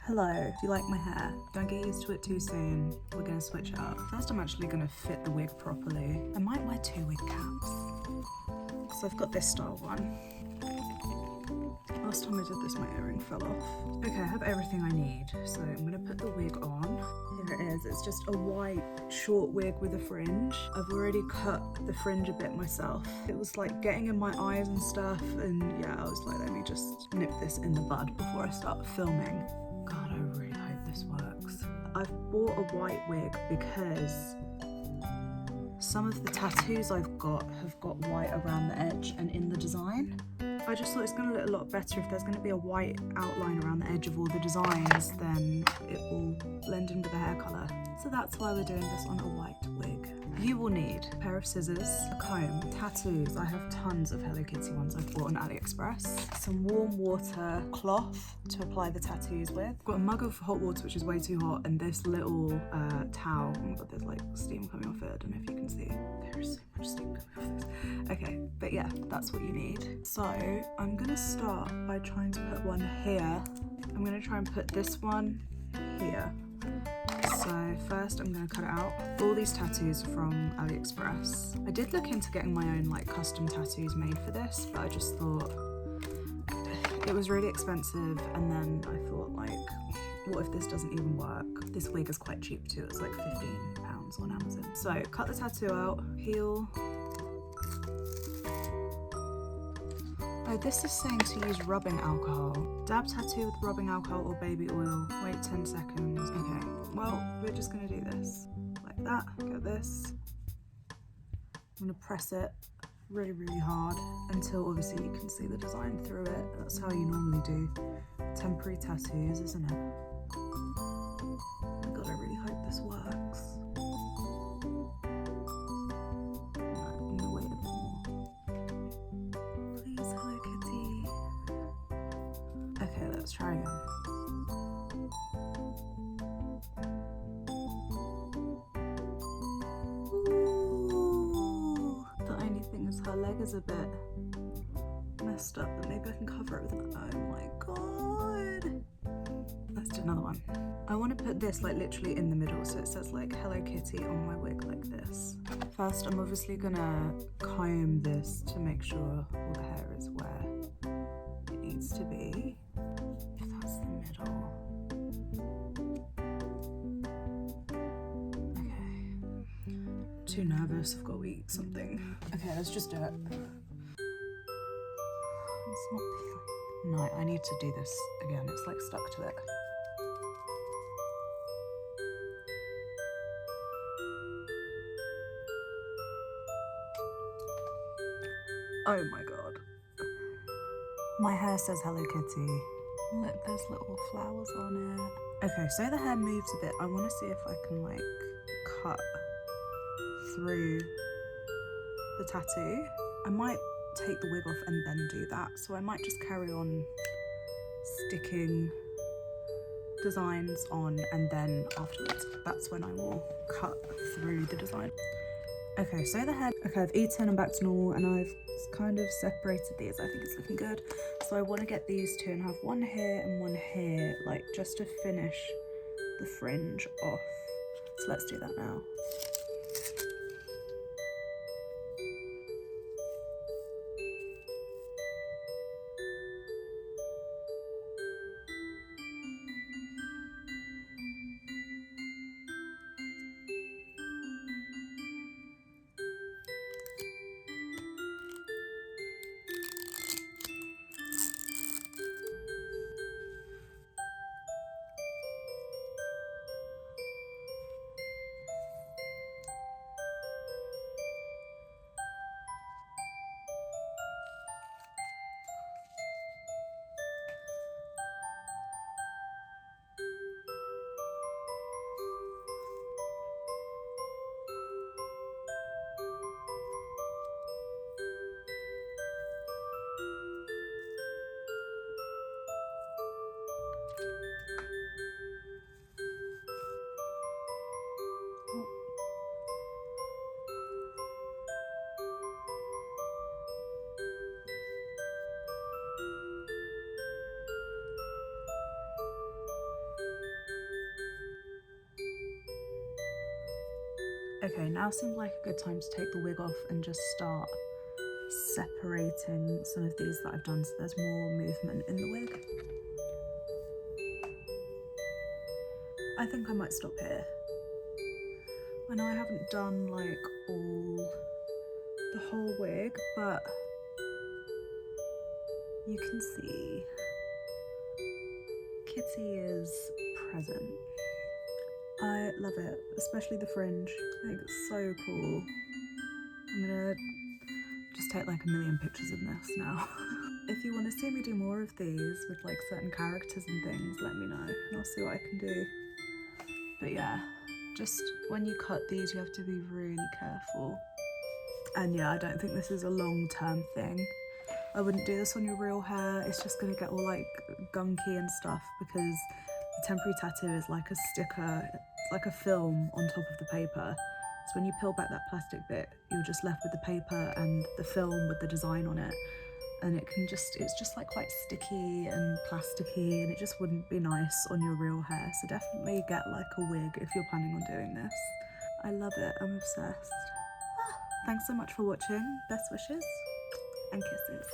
Hello, do you like my hair? Don't get used to it too soon. We're gonna switch it up. First, I'm actually gonna fit the wig properly. I might wear 2 wig caps. So I've got this style one. Last time I did this, my earring fell off. Okay, I have everything I need. So I'm gonna put the wig on. Here it is. It's just a white short wig with a fringe. I've already cut the fringe a bit myself. It was like getting in my eyes and stuff, and yeah, I was like, let me just nip this in the bud before I start filming. God, I really hope this works. I've bought a white wig because some of the tattoos I've got have got white around the edge and in the design. I just thought it's going to look a lot better if there's going to be a white outline around the edge of all the designs, then it will blend in with the hair colour. So that's why we're doing this on a white wig. You will need a pair of scissors, a comb, tattoos. I have tons of Hello Kitty ones I've bought on AliExpress. Some warm water, cloth to apply the tattoos with. I've got a mug of hot water, which is way too hot, and this little towel. Oh my god, there's like steam coming off it. I don't know if you can see. There is so much steam coming off this. Okay, but yeah, that's what you need. So I'm gonna start by trying to put one here. I'm gonna try and put this one here. So first I'm going to cut it out. All these tattoos are from AliExpress. I did look into getting my own like custom tattoos made for this, but I just thought it was really expensive, and then I thought like, what if this doesn't even work? This wig is quite cheap too, it's like £15 on Amazon. So cut the tattoo out, peel. Oh, this is saying to use rubbing alcohol. Dab tattoo with rubbing alcohol or baby oil. Wait 10 seconds. Okay, well, we're just gonna do this. Like that, get this. I'm gonna press it really, really hard until obviously you can see the design through it. That's how you normally do temporary tattoos, isn't it? Oh my god, I really hope this works. I'm gonna wait a bit more. Please, Hello Kitty. Okay, let's try again. Ooh. The only thing is her leg is a bit messed up, but maybe I can cover it with that. Oh my god. Let's do another one. I want to put this like literally in the middle, so it says like Hello Kitty on my wig like this. First, I'm obviously gonna comb this to make sure all the hair is where it needs to be. If that's the middle. Okay. Too nervous, I've got to eat something. Okay, let's just do it. It's not peeling. No, I need to do this again. It's like stuck to it. Oh my god. My hair says Hello Kitty. Look, there's little flowers on it. Okay, so the hair moves a bit. I want to see if I can like cut through the tattoo. I might take the wig off and then do that. So I might just carry on sticking designs on, and then afterwards, that's when I will cut through the design. Okay, so the hair, okay, I've eaten and back to normal, and I've kind of separated these. I think it's looking good. So I want to get these two and have one here and one here, like just to finish the fringe off. So let's do that now. Okay, now seems like a good time to take the wig off and just start separating some of these that I've done so there's more movement in the wig. I think I might stop here. I know I haven't done like the whole wig, but you can see Kitty is present. I love it, especially the fringe. I think it's so cool. I'm gonna just take like a million pictures of this now. If you want to see me do more of these with like certain characters and things, let me know and I'll see what I can do. But yeah, just when you cut these, you have to be really careful. And yeah, I don't think this is a long-term thing. I wouldn't do this on your real hair. It's just gonna get all like gunky and stuff because the temporary tattoo is like a sticker, it's like a film on top of the paper. So when you peel back that plastic bit, you're just left with the paper and the film with the design on it. And it's just like quite sticky and plasticky, and it just wouldn't be nice on your real hair. So definitely get like a wig if you're planning on doing this. I love it, I'm obsessed. Thanks so much for watching. Best wishes and kisses.